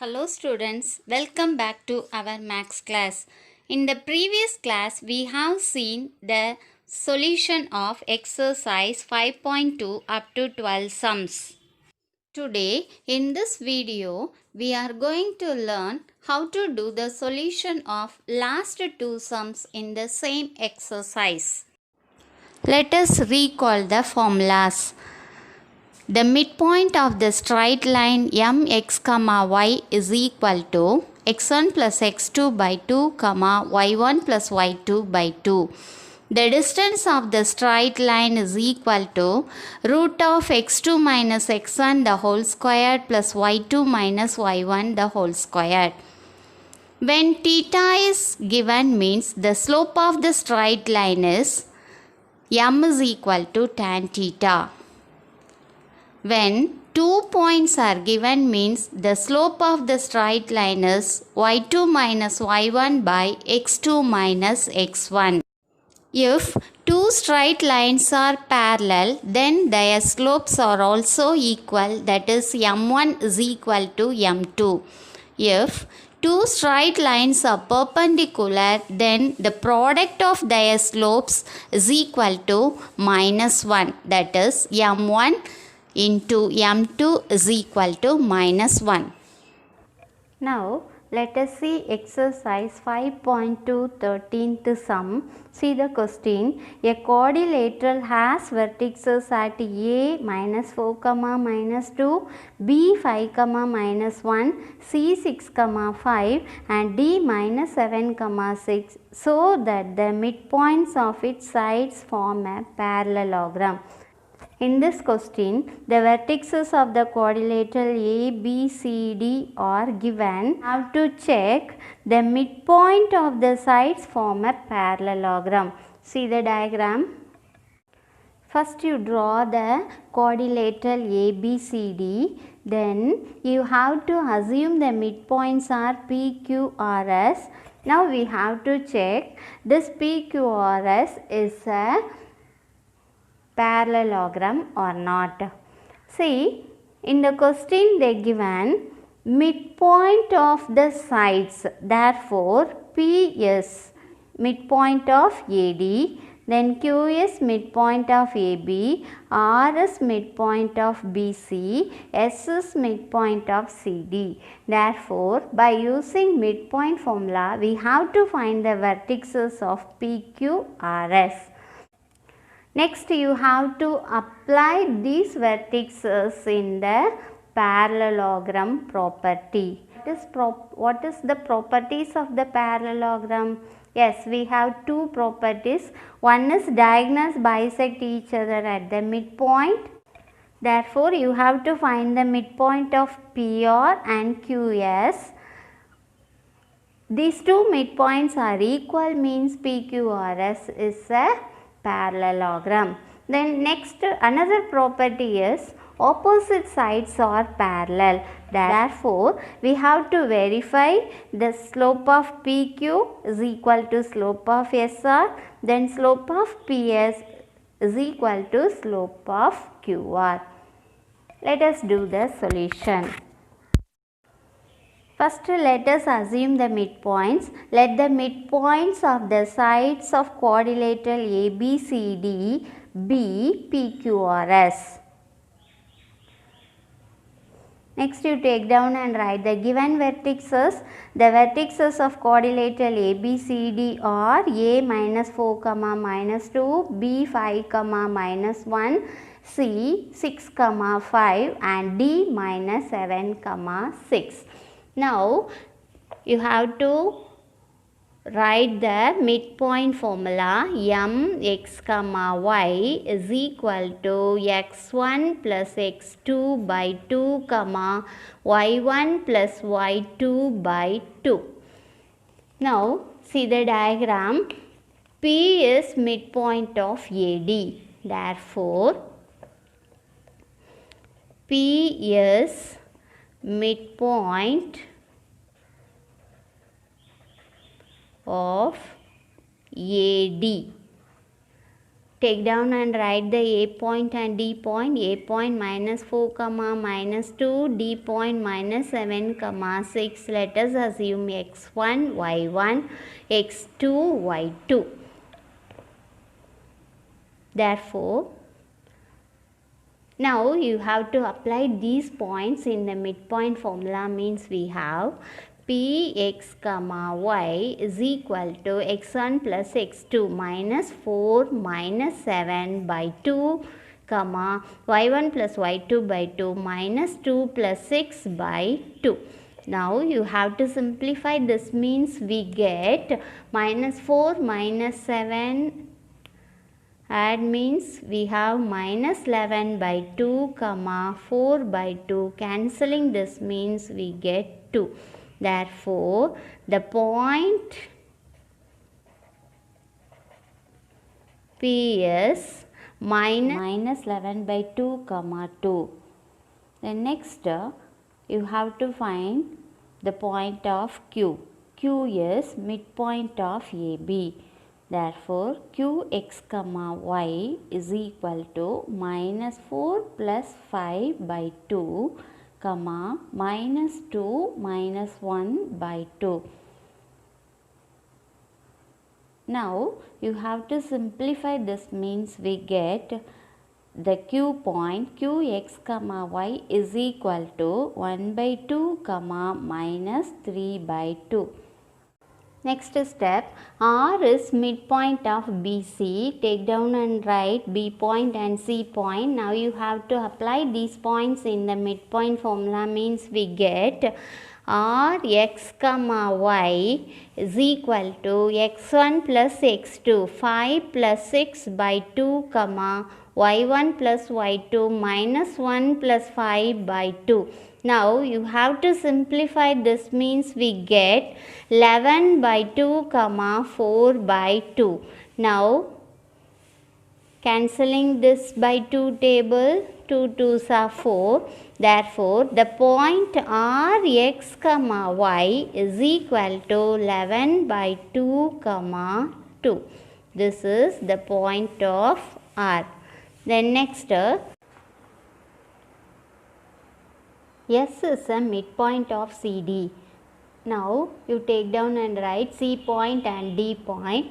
Hello students, welcome back to our maths class. In the previous class, we have seen the solution of exercise 5.2 up to 12 sums. Today, in this video, we are going to learn how to do the solution of last two sums in the same exercise. Let us recall the formulas. The midpoint of the straight line mx, y is equal to x1 plus x2 by 2, y1 plus y2 by 2. The distance of the straight line is equal to root of x2 minus x1 the whole squared plus y2 minus y1 the whole squared. When theta is given means the slope of the straight line is m is equal to tan theta. When 2 points are given means the slope of the straight line is y2 minus y1 by x2 minus x1. If two straight lines are parallel, then their slopes are also equal, that is m1 is equal to m2. If two straight lines are perpendicular, then the product of their slopes is equal to minus 1, that is m1 into m2 is equal to minus 1. Now let us see exercise 5.2 13th sum. See the question. A quadrilateral has vertices at A minus 4, minus 2, B 5, minus 1, C 6, 5 and D minus 7, 6 so that the midpoints of its sides form a parallelogram. In this question, the vertices of the quadrilateral A, B, C, D are given. Have to check the midpoint of the sides form a parallelogram. See the diagram. First you draw the quadrilateral A, B, C, D. Then you have to assume the midpoints are P, Q, R, S. Now we have to check this P, Q, R, S is a parallelogram or not. See, in the question they given midpoint of the sides, therefore P is midpoint of AD, then Q is midpoint of AB, R is midpoint of BC, S is midpoint of CD. Therefore, by using midpoint formula, we have to find the vertices of PQ, RS. Next, you have to apply these vertices in the parallelogram property. What is the properties of the parallelogram? Yes, we have two properties. One is diagonals bisect each other at the midpoint. Therefore, you have to find the midpoint of PR and QS. These two midpoints are equal means PQRS is a parallelogram. Then next another property is opposite sides are parallel. Therefore, we have to verify the slope of PQ is equal to slope of SR, then slope of PS is equal to slope of QR. Let us do the solution. First, let us assume the midpoints. Let the midpoints of the sides of quadrilateral ABCD be PQRS. Next, you take down and write the given vertices. The vertices of quadrilateral ABCD are A minus 4, minus 2, B 5, minus 1, C 6, 5 and D minus 7, 6. Now, you have to write the midpoint formula mx, y is equal to x1 plus x2 by 2, y1 plus y2 by 2. Now, see the diagram. P is midpoint of AD. Therefore, P is midpoint of AD. take down and write the A point and D point. A point minus 4 comma minus 2, D point minus 7 comma 6. Let us assume x1 y1 x2 y2. Therefore, now you have to apply these points in the midpoint formula. Means we have Px comma y is equal to x1 plus x2 minus 4 minus 7 by 2 comma y1 plus y2 by 2 minus 2 plus 6 by 2. Now you have to simplify. This means we get minus 4 minus 7 add means we have minus 11 by 2 comma 4 by 2. Cancelling this means we get 2. Therefore, the point P is minus 11 by 2 comma 2. Then next you have to find the point of Q. Q is midpoint of AB. Therefore, Qx comma y is equal to minus 4 plus 5 by 2 comma minus 2 minus 1 by 2. Now, you have to simplify. This means we get the Q point Qx comma y is equal to 1 by 2 comma minus 3 by 2. Next step, R is midpoint of BC. Take down and write B point and C point. Now you have to apply these points in the midpoint formula. Means we get R x comma y is equal to x1 plus x2 5 plus 6 by 2 comma y1 plus y2 minus 1 plus 5 by 2. Now you have to simplify. This means we get 11 by 2 comma 4 by 2. Now cancelling this by 2 table, 2 2s are 4. Therefore, the point R x comma y is equal to 11 by 2 comma 2. This is the point of R. Then next, S is a midpoint of CD. Now you take down and write C point and D point.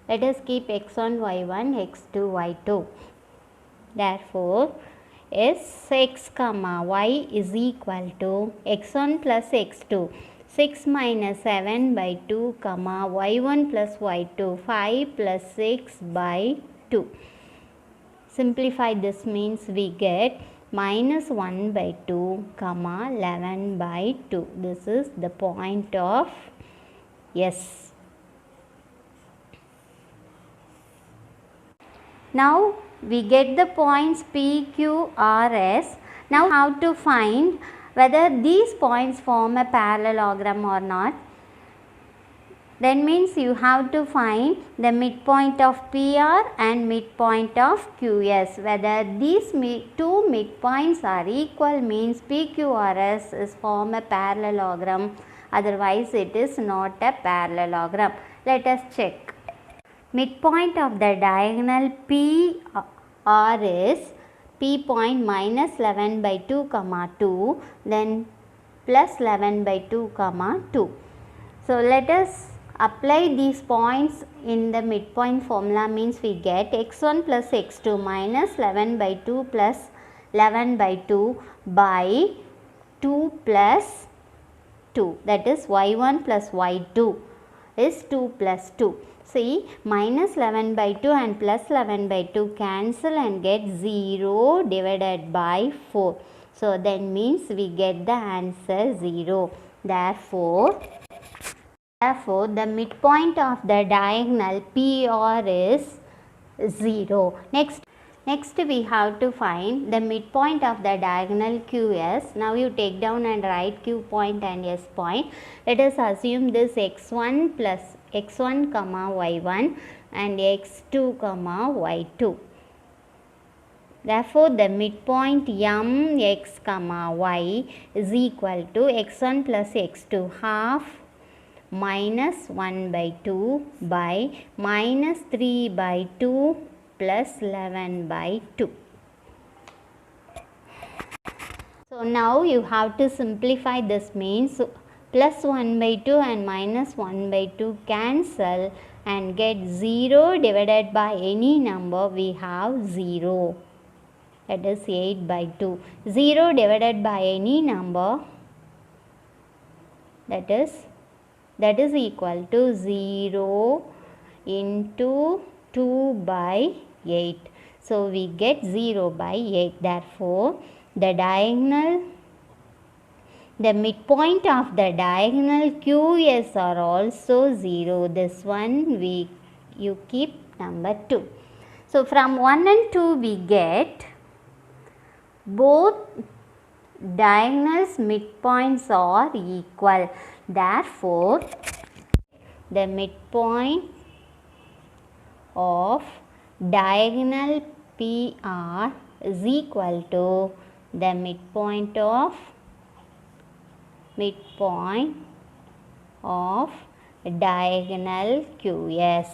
Let us keep x1, y1, x2, y2. Therefore, Sx comma y is equal to x1 plus x2 6 minus 7 by 2 comma y1 plus y2 5 plus 6 by 2. Simplify. This means we get minus 1 by 2 comma 11 by 2. This is the point of S. Now we get the points P, Q, R, S. Now how to find whether these points form a parallelogram or not. Then means you have to find the midpoint of PR and midpoint of QS. Whether these two midpoints are equal means PQRS is form a parallelogram. Otherwise it is not a parallelogram. Let us check. Midpoint of the diagonal PR is P point minus 11 by 2 comma 2, then plus 11 by 2 comma 2. So let us apply these points in the midpoint formula. Means we get x1 plus x2 minus 11 by 2 plus 11 by 2 by 2 plus 2, that is y1 plus y2 is 2 plus 2. See, minus 11 by 2 and plus 11 by 2 cancel and get 0 divided by 4. So then means we get the answer 0. Therefore, the midpoint of the diagonal PR is 0. Next we have to find the midpoint of the diagonal QS. Now you take down and write Q point and S point. Let us assume this x1 plus x1 comma y1 and x2 comma y2. Therefore, the midpoint M x comma y is equal to x1 plus x2 half minus 1 by 2 by minus 3 by 2 plus 11 by 2. So now you have to simplify this, means plus 1 by 2 and minus 1 by 2 cancel and get 0 divided by any number. We have 0, that is 8 by 2. 0 divided by any number, that is equal to 0 into 2 by 8. So we get 0 by 8. Therefore, the midpoint of the diagonal QS are also 0. This one you keep number 2. So from 1 and 2 we get both diagonals midpoints are equal. Therefore, the midpoint of diagonal PR is equal to the midpoint of diagonal QS.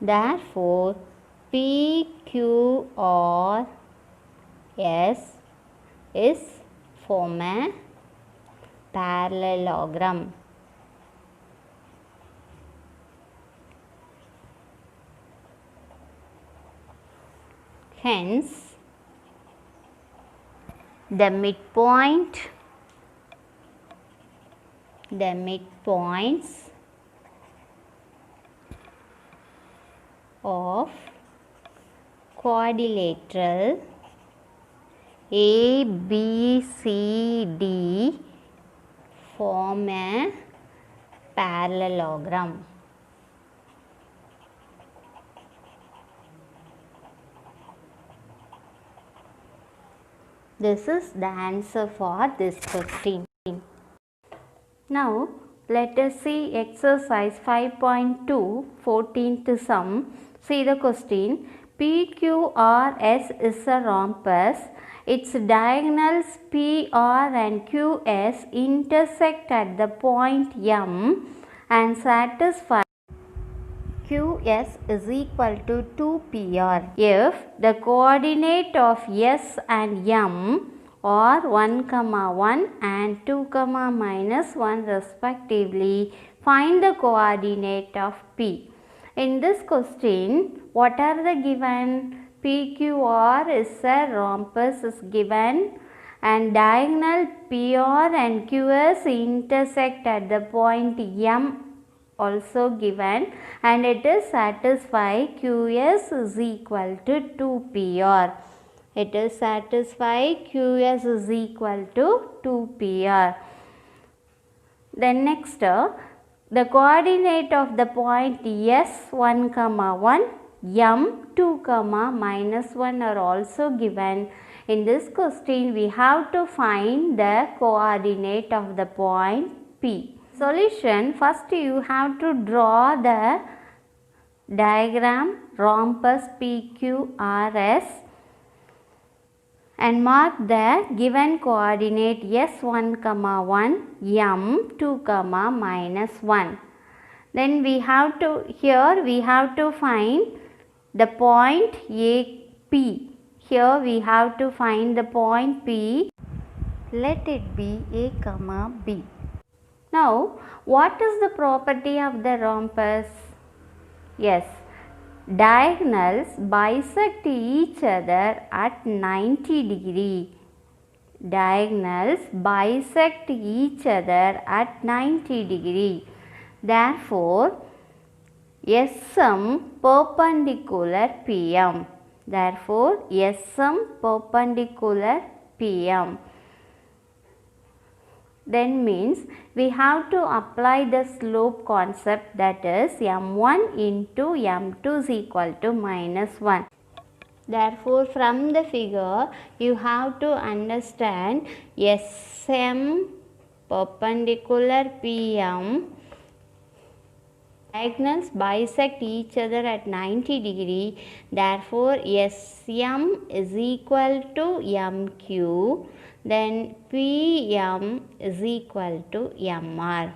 Therefore, PQRS is form a parallelogram. Hence, the midpoints of quadrilateral ABCD form a parallelogram. This is the answer for this question. Now, let us see exercise 5.2, 14th sum. See the question. PQRS is a rhombus. Its diagonals PR and QS intersect at the point M and satisfy QS is equal to 2PR. If the coordinate of S and M are 1, 1 and 2, minus 1 respectively, find the coordinate of P. In this question, what are the given? PQR is a rhombus is given and diagonal PR and QS intersect at the point M also given, and it is satisfy QS is equal to 2PR. It is satisfy QS is equal to 2PR. Then next, the coordinate of the point S 1, 1, M 2, minus 1 are also given. In this question, we have to find the coordinate of the point P. Solution, first you have to draw the diagram rhombus PQRS and mark the given coordinate S1, 1, M2, minus 1. Then we have to find the point AP. Here we have to find the point P. Let it be A, B. Now, what is the property of the rhombus? Yes, diagonals bisect each other at 90 degree. Diagonals bisect each other at 90 degree. Therefore, SM perpendicular PM. Therefore, SM perpendicular PM. Then means we have to apply the slope concept, that is M1 into M2 is equal to minus 1. Therefore, from the figure you have to understand SM perpendicular PM. Diagonals bisect each other at 90 degree. Therefore, SM is equal to MQ. Then PM is equal to MR.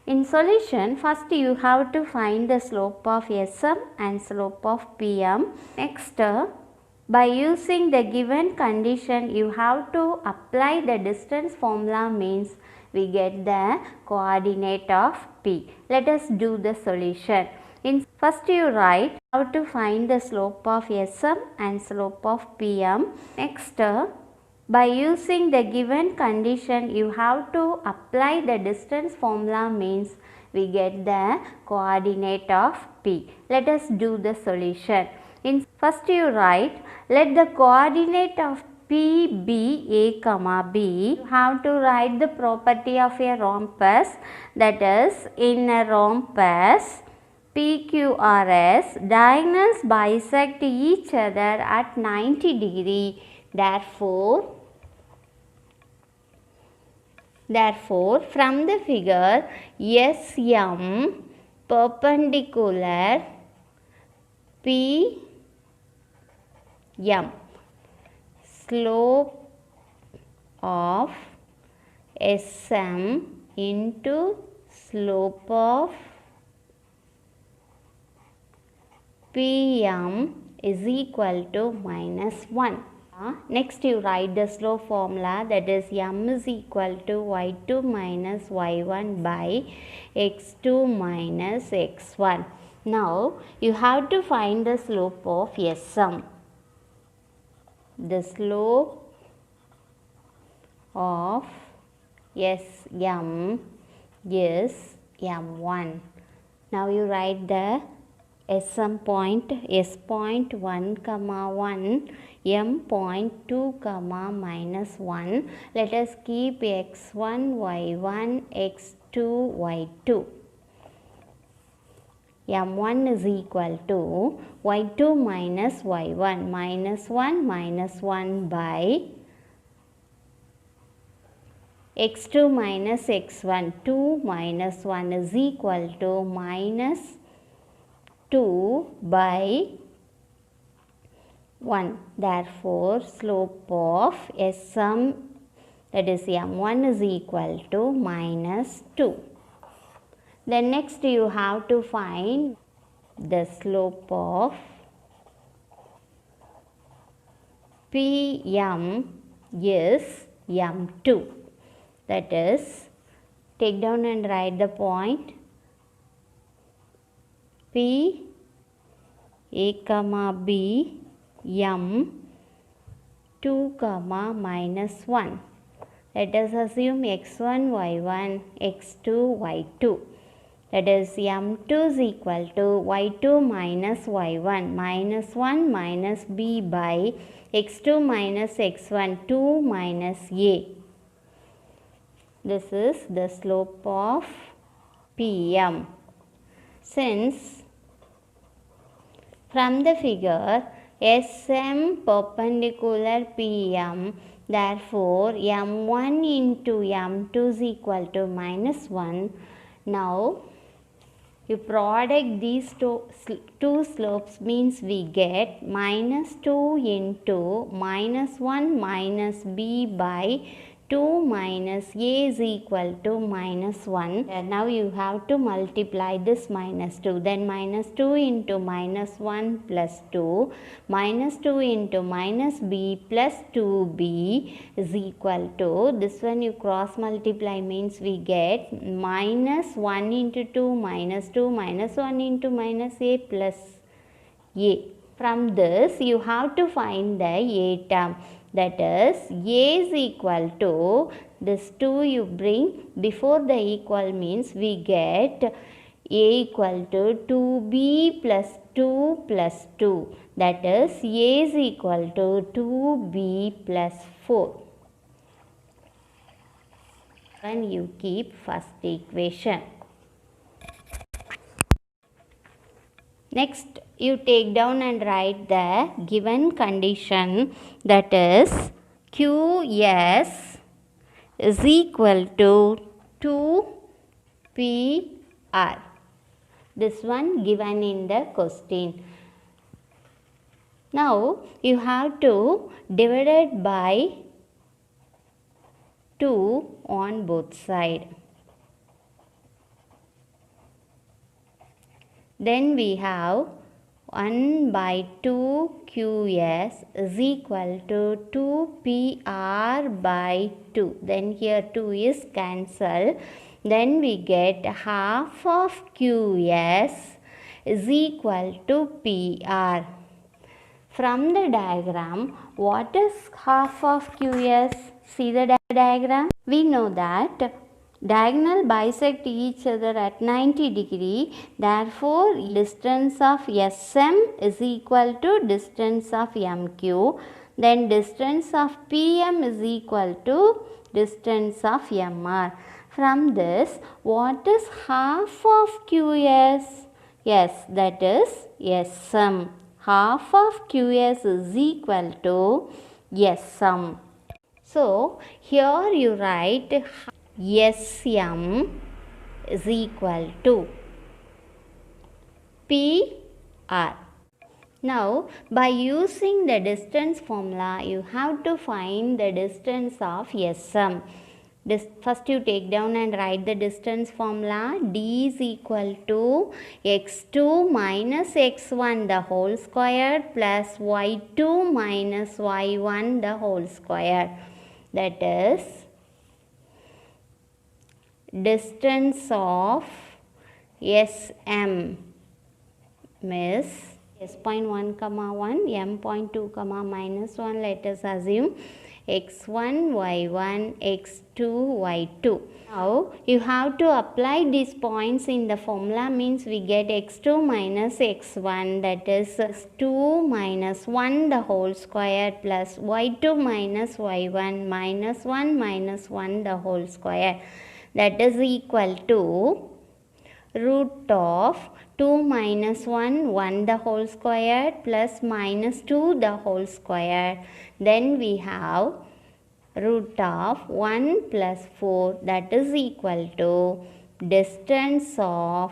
In solution, first you have to find the slope of Sm and slope of Pm. Next, by using the given condition, you have to apply the distance formula, means we get the coordinate of P. Let us do the solution. First you write how to find the slope of Sm and slope of Pm. Next, by using the given condition, you have to apply the distance formula, means we get the coordinate of P. Let us do the solution. First you write, let the coordinate of P be A comma B. You have to write the property of a rhombus, that is, in a rhombus PQRS, diagonals bisect each other at 90 degree. Therefore, from the figure, SM perpendicular PM, slope of SM into slope of PM is equal to -1. Next you write the slope formula, that is m is equal to y2 minus y1 by x2 minus x1. Now you have to find the slope of Sm. The slope of Sm is m1. Now you write the Sm point, S point 1 comma 1, M point 2 comma minus 1. Let us keep x1, y1, x2, y2. M1 is equal to y2 minus y1, minus 1 minus 1 by x2 minus x1, 2 minus 1 is equal to minus 2 by 1. Therefore, slope of Sm, that is m1, is equal to minus 2. Then next you have to find the slope of Pm is m2. That is, take down and write the point P A comma B M 2 comma minus 1. Let us assume x1 y1 x2 y2. That is, m2 is equal to y2 minus y1 minus 1 minus b by x2 minus x1, 2 minus a. This is the slope of Pm. Since from the figure Sm perpendicular Pm, therefore m1 into m2 is equal to minus 1. Now you product these two slopes, means we get minus 2 into minus 1 minus b by 2 minus a is equal to minus 1. And now you have to multiply this minus 2. Then minus 2 into minus 1 plus 2. Minus 2 into minus b plus 2b is equal to, this one you cross multiply, means we get minus 1 into 2 minus 2 minus 1 into minus a plus a. From this you have to find the a term. That is, a is equal to, this 2 you bring before the equal, means we get a equal to 2b plus 2 plus 2. That is, a is equal to 2b plus 4. And you keep first equation. Next, you take down and write the given condition, that is Qs is equal to 2PR. This one given in the question. Now you have to divide it by 2 on both sides. Then we have 1 by 2 QS is equal to 2 PR by 2. Then here 2 is cancelled. Then we get half of QS is equal to PR. From the diagram, what is half of QS? See the diagram? We know that diagonal bisect each other at 90 degree. Therefore, distance of SM is equal to distance of MQ. Then distance of PM is equal to distance of MR. From this, what is half of QS? Yes, that is SM. Half of QS is equal to SM. So, here you write SM is equal to PR. Now, by using the distance formula, you have to find the distance of SM. First you take down and write the distance formula. D is equal to x2 minus x1 the whole square plus y2 minus y1 the whole square. That is distance of SM is s.1, 1, m.2, minus 1. Let us assume x1, y1, x2, y2. Now, you have to apply these points in the formula, means we get x2 minus x1, that is 2 minus 1 the whole square plus y2 minus y1 minus 1 the whole square. That is equal to root of 2 minus 1 the whole square plus minus 2 the whole square. Then we have root of 1 plus 4, that is equal to distance of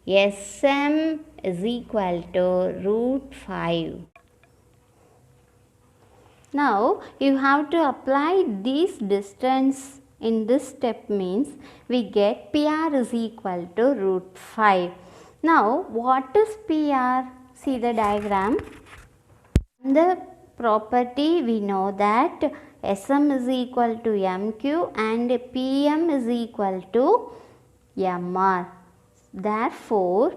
SM is equal to root 5. Now you have to apply this distance in this step, means we get PR is equal to root 5. Now what is PR? See the diagram. The property we know that SM is equal to MQ and PM is equal to MR. Therefore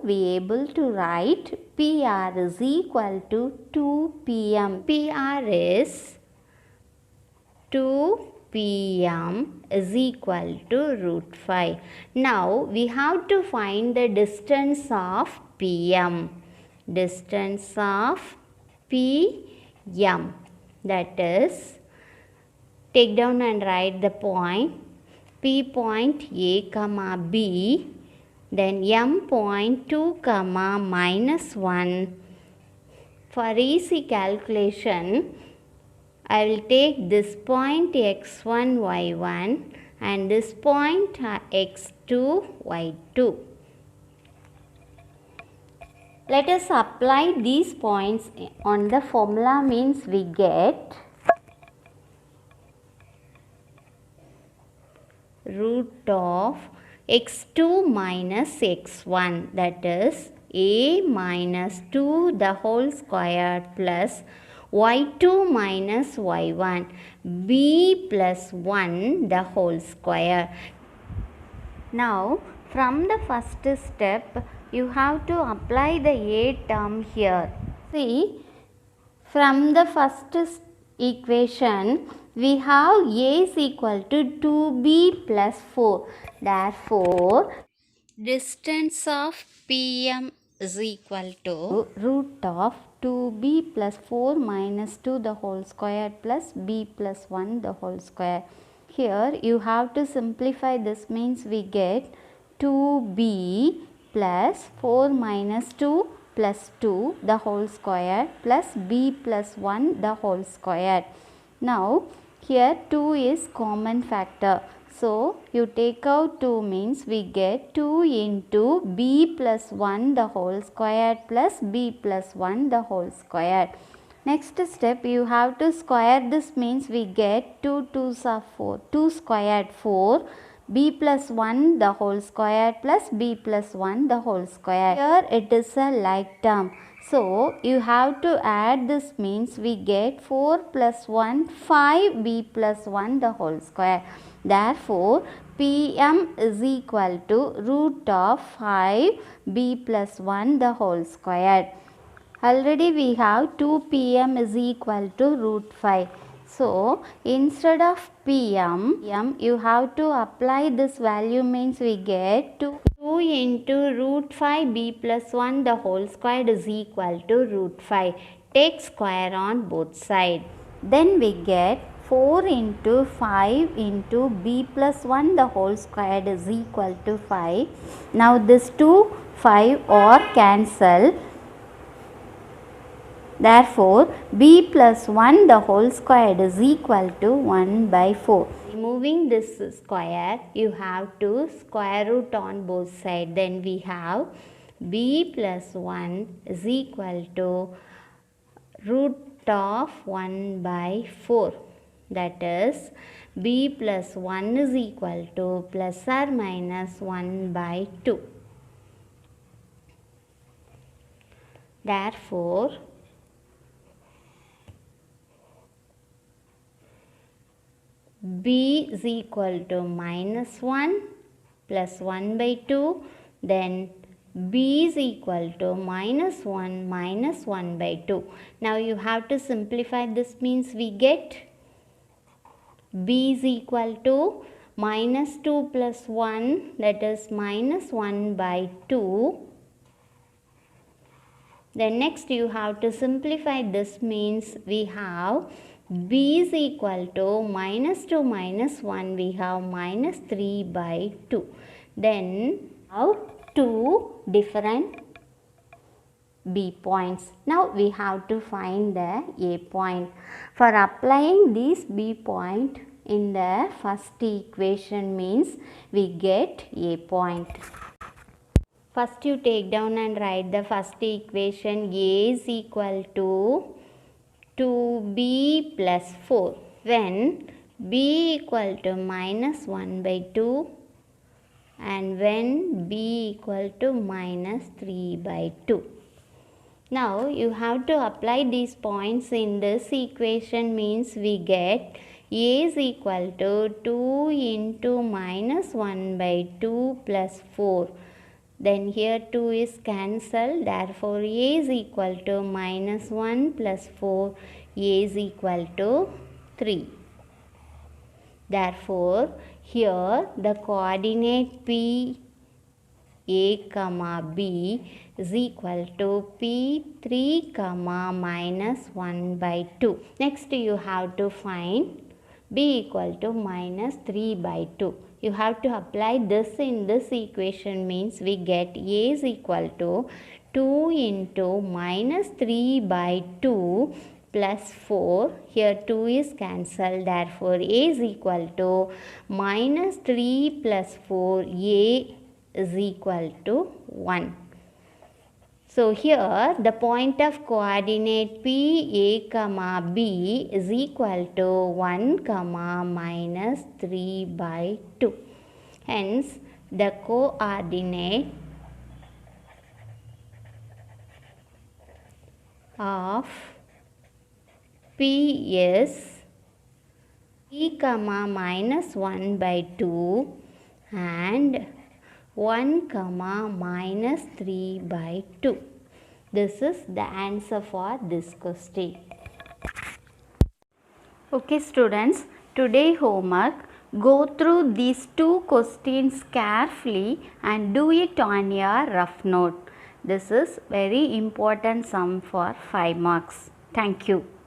we able to write PR is equal to 2 PM. PR is 2 PM is equal to root 5. Now we have to find the distance of PM. Distance of PM, that is, take down and write the point P point A comma B, then M point 2 comma minus 1. For easy calculation, I will take this point x1, y1 and this point x2, y2. Let us apply these points on the formula, means we get root of x2 minus x1, that is a minus 2 the whole square plus y2 minus y1 b plus 1 the whole square. Now from the first step you have to apply the a term here. See, from the first equation we have a is equal to 2b plus 4. Therefore distance of PM is equal to root of 2b plus 4 minus 2 the whole square plus b plus 1 the whole square. Here you have to simplify this, means we get 2b plus 4 minus 2 plus 2 the whole square plus b plus 1 the whole square. Now here 2 is common factor. So you take out 2, means we get 2 into b plus 1 the whole square plus b plus 1 the whole square. Next step you have to square this, means we get 2 2s are 4. 2 squared 4, b plus 1 the whole square plus b plus 1 the whole square. Here it is a like term. So you have to add, this means we get 4 plus 1 5b plus 1 the whole square. Therefore Pm is equal to root of 5b plus 1 the whole square. Already we have 2 Pm is equal to root 5. So instead of Pm, you have to apply this value, means we get 2 into root 5 b plus 1 the whole square is equal to root 5. Take square on both sides. Then we get 4 into 5 into b plus 1 the whole square is equal to 5. Now this 2, 5 are cancelled. Therefore, b plus 1 the whole square is equal to 1 by 4. Removing this square, you have to square root on both sides. Then we have b plus 1 is equal to root of 1 by 4. That is, b plus 1 is equal to plus or minus 1 by 2. Therefore, b is equal to minus 1 plus 1 by 2, then b is equal to minus 1 minus 1 by 2. Now you have to simplify, this means we get b is equal to minus 2 plus 1, that is minus 1 by 2. Then next you have to simplify, this means we have b is equal to minus 2 minus 1, we have minus 3 by 2. Then have two different b points. Now we have to find the a point. For applying this b point in the first equation, means we get a point. First you take down and write the first equation. A is equal to 2b plus 4, when b equal to minus 1 by 2 and when b equal to minus 3 by 2. Now you have to apply these points in this equation, means we get a is equal to 2 into minus 1 by 2 plus 4. Then here 2 is cancelled, therefore a is equal to minus 1 plus 4, a is equal to 3. Therefore, here the coordinate P a comma b is equal to P3 comma minus 1 by 2. Next you have to find b equal to minus 3 by 2. You have to apply this in this equation, means we get a is equal to 2 into minus 3 by 2 plus 4. Here 2 is cancelled, therefore a is equal to minus 3 plus 4, a is equal to 1. So here the point of coordinate P a comma b is equal to 1 comma minus 3 by 2. Hence the coordinate of P is e comma minus 1 by 2 and 1 comma minus 3 by 2. This is the answer for this question. Okay students, today homework, go through these two questions carefully and do it on your rough note. This is very important sum for 5 marks. Thank you.